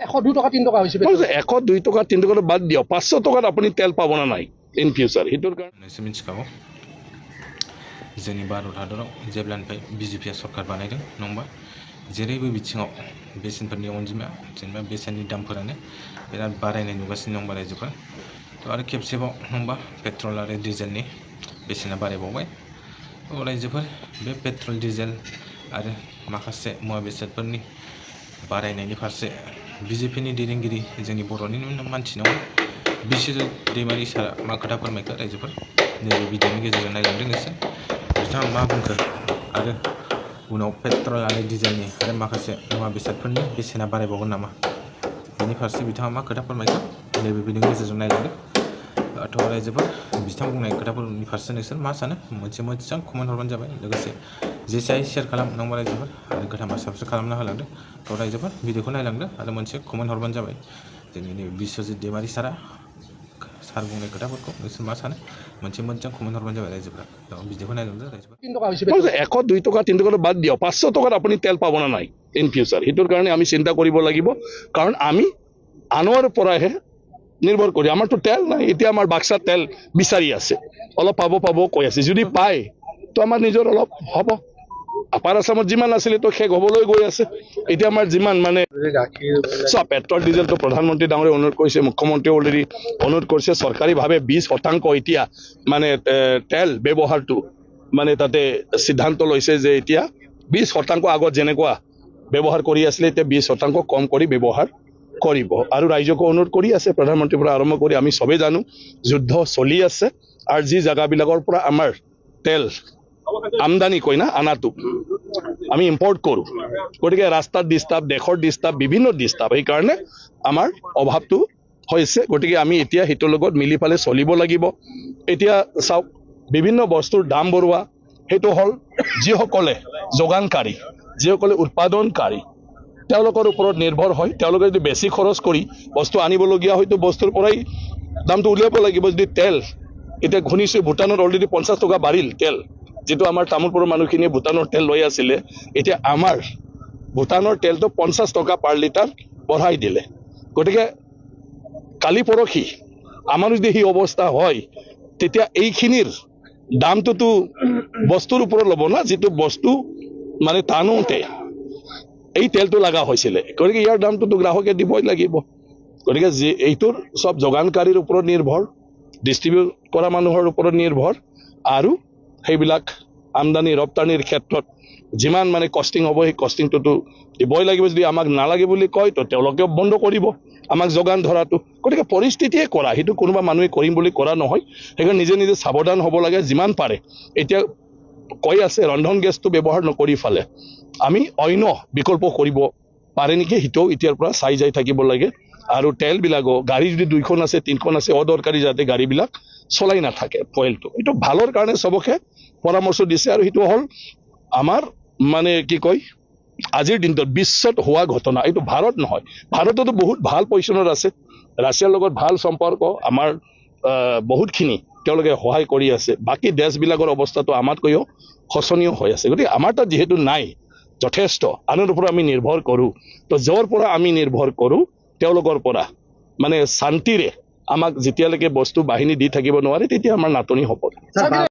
102 টকা 3 টকা হৈছে 102 টকা 3 টকা বাদ দিয়ক 500 টকাত আপুনি তেল পাব না নাই ইন ফিউচার হিটোর কারণে मिथिखागौ जोंनि भारत हादराव जेब्लानिफ्राय बिजेपिआ सरकार बानायदों नङा जेरैबो बिथिङाव बेसेनफोरनि अनजिमा जेनेबा बेसेननि दामफोरानो बिराद बारायनाय नुगासिनो दं रायजोफोर थ' आरो खेबसेबाव नङा पेट्रल आरो डिजेलनि बेसेना बारायबावबाय थ' रायजोफोर बे पेट्रल डिजेल आरो माखासे मुवा बेसादफोरनि बारायनायनि फारसे बिजेपिनि दैदेनगिरि जोंनि बर'नि मानसिनाव बिश्वजित दैमारि सारा मा खोथा फोरमायखो रायजोफोर नैबे भिडिअनि गेजेरजों नायलांदों नोंसोर बिथाङा मा बुंखो आरो उनाव पेट्रल आरो डिजेलनि आरो माखासे मुवा बेसादफोरनि बेसेना बारायबावगोन नामा बेनि फारसे बिथाङा मा खोथा फोरमायखो नैबे भिडिअनि गेजेरजों नायलांदों थ' रायजोफोर बिथां बुंनाय खोथाफोरनि फारसे नोंसोर मा सानो मोनसे मोजां कमेन्ट हरबानो जाबाय लोगोसे जेसेहाय शेयार खालाम नङा रायजोफोर आरो गोथाङा साबस्क्राइब खालामना होलांदो थ' रायजोफोर भिडिअखौ नायलांदो आरो मोनसे कमेन्ट हरबानो जाबाय जोंनि नैबे बिश्वजित दैमारि सारा सार बुंनाय खोथाफोरखौ नोंसोर मा सानो मोनसे मोजां कमेन्ट हरबानो जाबाय रायजोफोरा भिडिअखौ नायलांदो रायजोफोर 3 টকা হৈছে 102 টকা 3 টকা বাদ দিয়ক 500 টকাত আপুনি তেল পাব না নাই ইন ফিউচার হিটোর কারণে আমি চিন্তা কৰিব লাগিব কাৰণ আমি আনৰ পৰাহে নিৰ্ভৰ কৰি আমাৰতো তেল নাই এতিয়া আমাৰ বাক্সা তেল বিচাৰি আছে অলপ পাব কৈ আছে যদি পায় তো আমাৰ নিজৰ অলপ হ'ব আপাৰ আসামত যিমান আছিলে তো শেষ হ'বলৈ গৈ আছে এতিয়া আমাৰ যিমান মানে পেট্ৰল ডিজেল তো প্ৰধানমন্ত্ৰী ডাঙৰে অনুৰোধ কৰিছে মুখ্যমন্ত্ৰী অলৰেডি অনুৰোধ কৰিছে চৰকাৰীভাৱে 20% এতিয়া মানে তেল ব্যৱহাৰটো মানে তাতে সিদ্ধান্ত লৈছে যে এতিয়া 20% আগত যেনেকুৱা ব্যৱহাৰ কৰি আছিলে এতিয়া 20% কম কৰি ব্যৱহাৰ কৰিব আৰু ৰাজ্যক অনুৰোধ কৰি আছে প্ৰধানমন্ত্ৰীৰ পৰা আৰম্ভ কৰি আমি সবে জানো যুদ্ধ চলি আছে আৰু যি জায়গাবিলাকৰ পৰা আমাৰ তেল আমদানি কই না আনাটো আমি ইম্পৰ্ট কৰো গতিকে ৰাস্তাত ডিস্টাৰ্ব দেশৰ ডিস্টাৰ্ব বিভিন্ন ডিস্টাৰ্ব এই কাৰণে আমাৰ অভাৱটো হৈছে গতিকে আমি এতিয়া হিতৰ লগত মিলি ফালে চলিব লাগিব এতিয়া চাওক বিভিন্ন বস্তুৰ দাম বঢ়োৱা হেতু হল যিসকলে যোগানকাৰী যিসকলে উৎপাদনকাৰী তেওঁলোকৰ ওপৰত নিৰ্ভৰ হয় তেওঁলোকে যদি বেছি খৰচ কৰি বস্তু আনিবলগীয়া হয়তো বস্তুৰ পৰাই দামটো উলিয়াব লাগিব যদি তেল এতিয়া ঘনিছে ভূটানত অলৰেডি 50 টকা বাঢ়িল তেল যেটো আমাৰ তামুলপুৰৰ মানুহখিনিয়ে ভূটানৰ তেল লৈ আছিলে এতিয়া আমাৰ ভূটানৰ তেলটো 50 টকা পাৰ লিটাৰ বঢ়াই দিলে গতিকে কালি পৰখি আমাৰ যদি এই অৱস্থা হয় তেতিয়া এইখিনিৰ দামটোতো বস্তুৰ ওপৰত ল'ব না যেটো বস্তু মানে টানোতে এই তেলটো লাগা হৈছিলে গতিকে ইয়াৰ দামটোতো গ্ৰাহকে দিবই লাগিব গতিকে যে এইটোৰ সব যোগানকাৰীৰ ওপৰত নিৰ্ভৰ ডিস্ট্ৰিবিউট কৰা মানুহৰ ওপৰত নিৰ্ভৰ আৰু সেইবিলাক আমদানি ৰপ্তানিৰ ক্ষেত্ৰত যিমান মানে কষ্টিং হ'ব সেই কষ্টিংটোতো দিবই লাগিব যদি আমাক নালাগে বুলি কয় তো তেওঁলোকে বন্ধ কৰিব আমাক যোগান ধৰাটো গতিকে পৰিস্থিতিয়ে কৰা সেইটো কোনোবা মানুহে কৰিম বুলি কৰা নহয় সেইকাৰণে নিজে নিজে সাৱধান হ'ব লাগে যিমান পাৰে এতিয়া কৈ আছে ৰন্ধন গেছটো ব্যৱহাৰ নকৰি ফালে আমি অন্য বিকল্প কৰিব পাৰে নেকি হিটো এতিয়াৰ পৰা চাই যাই থাকিব লাগে আৰু তেল বিলাকো গাড়ী যদি 2খন আছে 3খন আছে অদৰকাৰী যাতে গাড়ীবিলাক চলাই নাথাকে ফয়েলটো এইটো ভালৰ কাৰণে সবকে পৰামৰ্শ দিছে আৰু হিটো হল আমাৰ মানে কি কয় আজিৰ দিনটোত বিশ্বত হোৱা ঘটনা এইটো ভাৰত নহয় ভাৰততো বহুত ভাল পজিশনত আছে ৰাছিয়াৰ লগত ভাল সম্পৰ্ক আমাৰ বহুতখিনি তেওঁলোকে সহায় কৰি আছে বাকি দেশবিলাকৰ অৱস্থাটো আমাতকৈও খচনীয় হৈ আছে গতিকে আমাৰ তাত যেহেতু নাই যথেষ্ট আনৰ ওপৰত আমি নিৰ্ভৰ কৰো তো যৰ পৰা আমি নিৰ্ভৰ কৰো তেওঁলোকৰ পৰা মানে শান্তিৰে আমাক যেতিয়ালৈকে বস্তু বাহিনী দি থাকিব নোৱাৰে তেতিয়া আমাৰ নাটনি হ'ব